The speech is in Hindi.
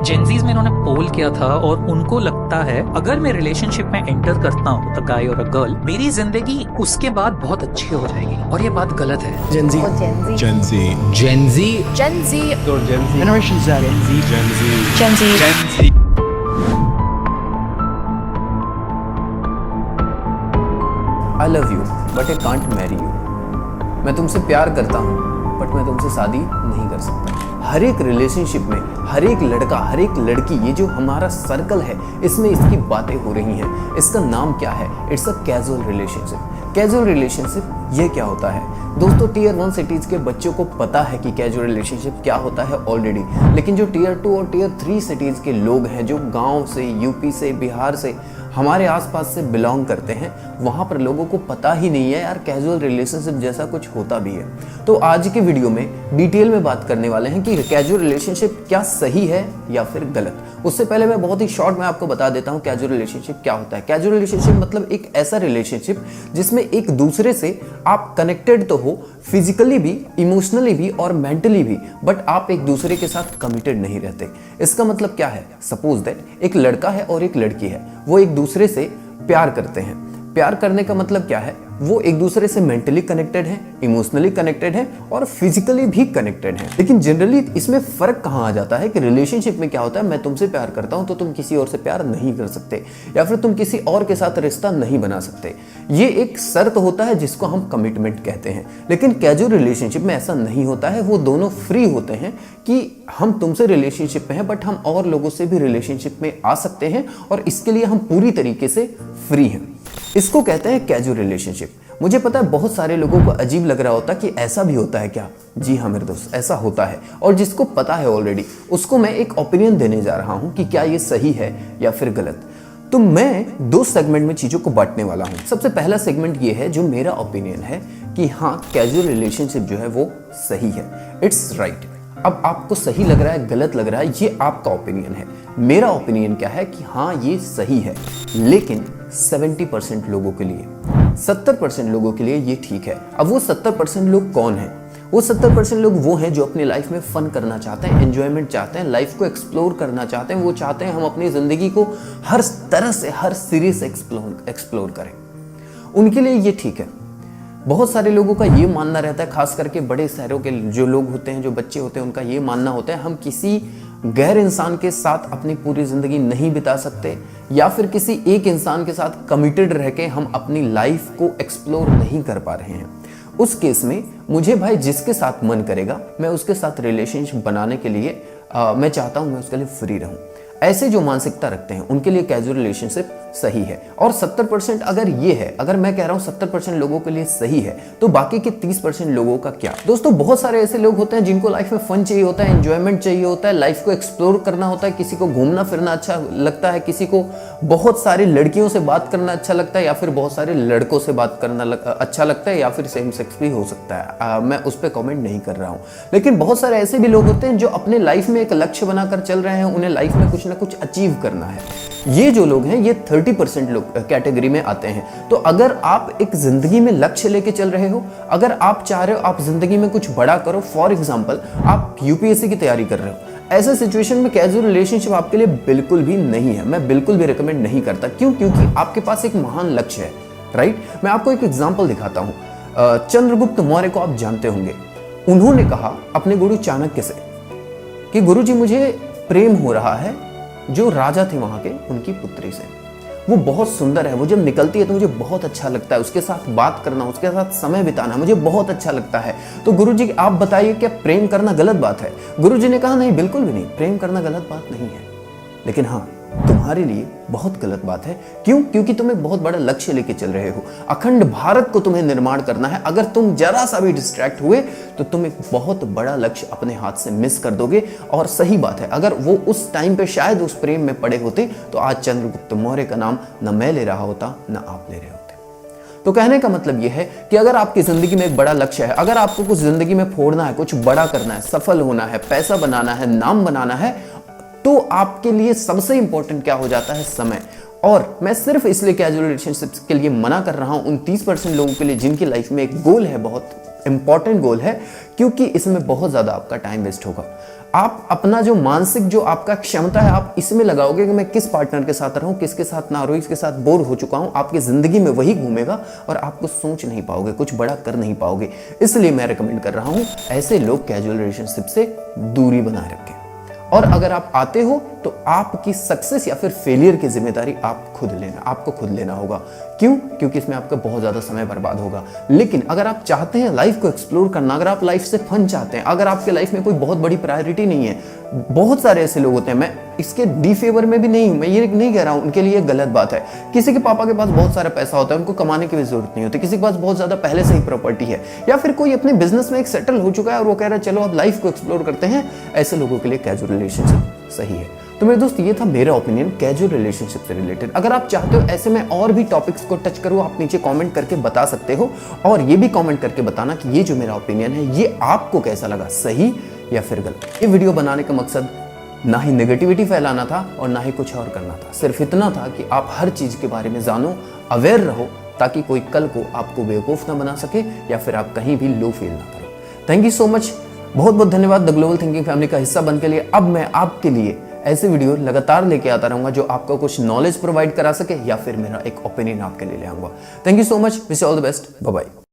जेंजीज में इन्होंने पोल किया था और उनको लगता है अगर मैं रिलेशनशिप में एंटर करता हूँ अ गाय और अ गर्ल, मेरी जिंदगी उसके बाद बहुत अच्छी हो जाएगी, और ये बात गलत है। Gen Z Gen Z generation Gen Z I love you but I can't marry you. मैं तुमसे प्यार करता हूँ बट मैं तुमसे शादी नहीं कर सकता। हर एक रिलेशनशिप में हर एक लड़का हर एक लड़की, ये जो हमारा सर्कल है इसमें इसकी बातें हो रही हैं। इसका नाम क्या है? It's a casual relationship. Casual relationship ये क्या होता है दोस्तों? टियर 1 सिटीज के बच्चों को पता है कि कैजुअल रिलेशनशिप क्या होता है ऑलरेडी, लेकिन जो टियर 2 और टियर 3 सिटीज के लोग हैं, जो गांव से, यूपी से, बिहार से, हमारे आसपास से बिलोंग करते हैं, वहाँ पर लोगों को पता ही नहीं है यार कैजुअल रिलेशनशिप जैसा कुछ होता भी है। तो आज की वीडियो में डिटेल में बात करने वाले हैं कि कैजुअल रिलेशनशिप क्या सही है या फिर गलत। उससे पहले मैं बहुत ही शॉर्ट में आपको बता देता हूँ कैजुअल रिलेशनशिप क्या होता है। कैजुअल रिलेशनशिप मतलब एक ऐसा रिलेशनशिप जिसमें एक दूसरे से आप कनेक्टेड तो हो, फिजिकली भी, इमोशनली भी और मेंटली भी, बट आप एक दूसरे के साथ कमिटेड नहीं रहते। इसका मतलब क्या है? सपोज दैट एक लड़का है और एक लड़की है, वो एक दूसरे से प्यार करते हैं। प्यार करने का मतलब क्या है? वो एक दूसरे से मेंटली कनेक्टेड है, इमोशनली कनेक्टेड है और फिजिकली भी कनेक्टेड है। लेकिन जनरली इसमें फर्क कहाँ आ जाता है कि रिलेशनशिप में क्या होता है, मैं तुमसे प्यार करता हूं तो तुम किसी और से प्यार नहीं कर सकते या फिर तुम किसी और के साथ रिश्ता नहीं बना सकते। ये एक शर्त होता है जिसको हम कमिटमेंट कहते हैं। लेकिन कैजुअल रिलेशनशिप में ऐसा नहीं होता है। वो दोनों फ्री होते हैं कि हम तुमसे रिलेशनशिप में हैं बट हम और लोगों से भी रिलेशनशिप में आ सकते हैं और इसके लिए हम पूरी तरीके से फ्री हैं। इसको कहते हैं कैजुअल रिलेशनशिप। मुझे पता है बहुत सारे लोगों को अजीब लग रहा होता कि ऐसा भी होता है क्या? जी हाँ मेरे दोस्त, ऐसा होता है। और जिसको पता है ऑलरेडी उसको मैं एक ओपिनियन देने जा रहा हूं कि क्या ये सही है या फिर गलत। तो मैं 2 सेगमेंट में चीज़ों को बांटने वाला हूं। सबसे पहला सेगमेंट ये है जो मेरा ओपिनियन है कि हाँ कैजुअल रिलेशनशिप जो है वो सही है, इट्स राइट। अब आपको सही लग रहा है, गलत लग रहा है, ये आपका ओपिनियन है। मेरा ओपिनियन क्या है कि हाँ ये सही है, लेकिन 70% लोगों के लिए, 70% लोगों के लिए ये ठीक है। अब वो 70% लोग कौन हैं? वो 70% लोग वो हैं जो अपनी लाइफ में फन करना चाहते हैं, एंजॉयमेंट चाहते हैं, लाइफ को एक्सप्लोर करना चाहते हैं। वो चाहते हैं हम अपनी जिंदगी को हर तरह से, हर सिरे से एक्सप्लोर करें। उनके लिए ये ठीक है। बहुत सारे लोगों का ये मानना रहता है, खास करके बड़े शहरों के जो लोग होते हैं, जो बच्चे होते हैं, उनका ये मानना होता है हम किसी गैर इंसान के साथ अपनी पूरी जिंदगी नहीं बिता सकते या फिर किसी एक इंसान के साथ कमिटेड रह के हम अपनी लाइफ को एक्सप्लोर नहीं कर पा रहे हैं। उस केस में मुझे भाई जिसके साथ मन करेगा मैं उसके साथ रिलेशनशिप बनाने के लिए मैं चाहता हूं मैं उसके लिए फ्री रहूं। ऐसे जो मानसिकता रखते हैं उनके लिए कैजुअल रिलेशनशिप सही है। और 70% अगर ये है, अगर मैं कह रहा हूं 70% लोगों के लिए सही है, तो बाकी के 30% लोगों का क्या? दोस्तों बहुत सारे ऐसे लोग होते हैं जिनको लाइफ में फन चाहिए होता है, एंजॉयमेंट चाहिए होता है, लाइफ को एक्सप्लोर करना होता है, किसी को घूमना फिरना अच्छा लगता है, किसी को बहुत सारी लड़कियों से बात करना अच्छा लगता है या फिर बहुत सारे लड़कों से बात करना अच्छा लगता है या फिर सेम सेक्स भी हो सकता है। मैं उस पर कॉमेंट नहीं कर रहा हूँ। लेकिन बहुत सारे ऐसे भी लोग होते हैं जो अपने लाइफ में एक लक्ष्य बनाकर चल रहे हैं, उन्हें लाइफ में कुछ ना कुछ अचीव करना है। ये जो लोग हैं ये 30% लोग कैटेगरी में आते हैं। तो अगर आप एक जिंदगी में लक्ष्य लेके चल रहे हो, अगर आप चाह रहे हो आप जिंदगी में कुछ बड़ा करो, फॉर एग्जांपल आप यूपीएससी की तैयारी कर रहे हो, ऐसे सिचुएशन में कैजुअल रिलेशनशिप आपके लिए बिल्कुल भी नहीं है। मैं बिल्कुल भी रिकमेंड नहीं करता। क्यों? क्योंकि आपके पास एक महान लक्ष्य है, राइट। मैं आपको एक एग्जाम्पल दिखाता हूँ। चंद्रगुप्त मौर्य को आप जानते होंगे। उन्होंने कहा अपने गुरु चाणक्य से कि गुरुजी मुझे प्रेम हो रहा है जो राजा थे वहां के, उनकी पुत्री से। वो बहुत सुंदर है, वो जब निकलती है तो मुझे बहुत अच्छा लगता है, उसके साथ बात करना, उसके साथ समय बिताना मुझे बहुत अच्छा लगता है। तो गुरुजी आप बताइए क्या प्रेम करना गलत बात है? गुरुजी ने कहा नहीं, बिल्कुल भी नहीं, प्रेम करना गलत बात नहीं है, लेकिन हाँ तुम्हारे लिए बहुत गलत बात है। क्यों? क्योंकि तुम एक बहुत बड़ा लक्ष्य लेके चल रहे हो। अखंड भारत को तुम्हें निर्माण करना है। अगर तुम जरा सा भी डिस्ट्रैक्ट हुए तो तुम एक बहुत बड़ा लक्ष्य अपने हाथ से मिस कर दोगे। और सही बात है, अगर वो उस टाइम पे शायद उस प्रेम में पड़े होते तो आज चंद्रगुप्त मौर्य का नाम न मैं ले रहा होता न आप ले रहे होते। तो कहने का मतलब यह है कि अगर आपकी जिंदगी में एक बड़ा लक्ष्य है, अगर आपको कुछ जिंदगी में फोड़ना है, कुछ बड़ा करना है, सफल होना है, पैसा बनाना है, नाम बनाना है, तो आपके लिए सबसे इंपॉर्टेंट क्या हो जाता है? समय। और मैं सिर्फ इसलिए कैजुअल रिलेशनशिप्स के लिए मना कर रहा हूं उन 30% लोगों के लिए जिनकी लाइफ में एक गोल है, बहुत इंपॉर्टेंट गोल है, क्योंकि इसमें बहुत ज्यादा आपका टाइम वेस्ट होगा। आप अपना जो मानसिक जो आपका क्षमता है आप इसमें लगाओगे कि मैं किस पार्टनर के साथ रहूं, किसके साथ ना रहूं, इसके साथ बोर हो चुका हूं, आपकी जिंदगी में वही घूमेगा और आप कुछ सोच नहीं पाओगे, कुछ बड़ा कर नहीं पाओगे। इसलिए मैं रिकमेंड कर रहा हूं ऐसे लोग कैजुअल रिलेशनशिप से दूरी बनाए रखें। और अगर आप आते हो तो आपकी सक्सेस या फिर फेलियर की जिम्मेदारी आपको खुद लेना होगा। क्यों? क्योंकि इसमें आपका बहुत ज़्यादा समय बर्बाद होगा। लेकिन अगर आप चाहते हैं लाइफ को एक्सप्लोर करना, अगर आप लाइफ से फन चाहते हैं, अगर आपके लाइफ में कोई बहुत बड़ी प्रायोरिटी नहीं है, बहुत सारे ऐसे लोग होते हैं, मैं इसके डिफेवर में भी नहीं हूं, मैं ये नहीं कह रहा हूं उनके लिए गलत बात है। किसी के पापा के पास बहुत सारा पैसा होता है, उनको कमाने की भी जरूरत नहीं होती, किसी के पास बहुत ज़्यादा पहले से ही प्रॉपर्टी है, या फिर कोई अपने बिजनेस में एक सेटल हो चुका है और वो कह रहा है चलो अब लाइफ को एक्सप्लोर करते हैं। ऐसे लोगों के लिए कैजुअल रिलेशनशिप सही है। तो मेरे दोस्त, ये था मेरा ओपिनियन कैजुअल रिलेशनशिप से रिलेटेड। अगर आप चाहते हो ऐसे में और भी टॉपिक्स को टच करूं, आप नीचे कमेंट करके बता सकते हो, और ये भी कमेंट करके बताना कि ये जो मेरा ओपिनियन है ये आपको कैसा लगा, सही या फिर गलत। ये वीडियो बनाने का मकसद ना ही नेगेटिविटी फैलाना था और ना ही कुछ और करना था, सिर्फ इतना था कि आप हर चीज के बारे में जानो, अवेयर रहो, ताकि कोई कल को आपको बेवकूफ ना बना सके या फिर आप कहीं भी लो फील ना करो। थैंक यू सो मच, बहुत बहुत धन्यवाद द ग्लोबल थिंकिंग फैमिली का हिस्सा बनने के लिए। अब मैं आपके लिए ऐसे वीडियो लगातार लेके आता रहूंगा जो आपको कुछ नॉलेज प्रोवाइड करा सके या फिर मेरा एक ओपिनियन आपके लिए ले आऊंगा। Thank you so much, wish all the best, bye bye.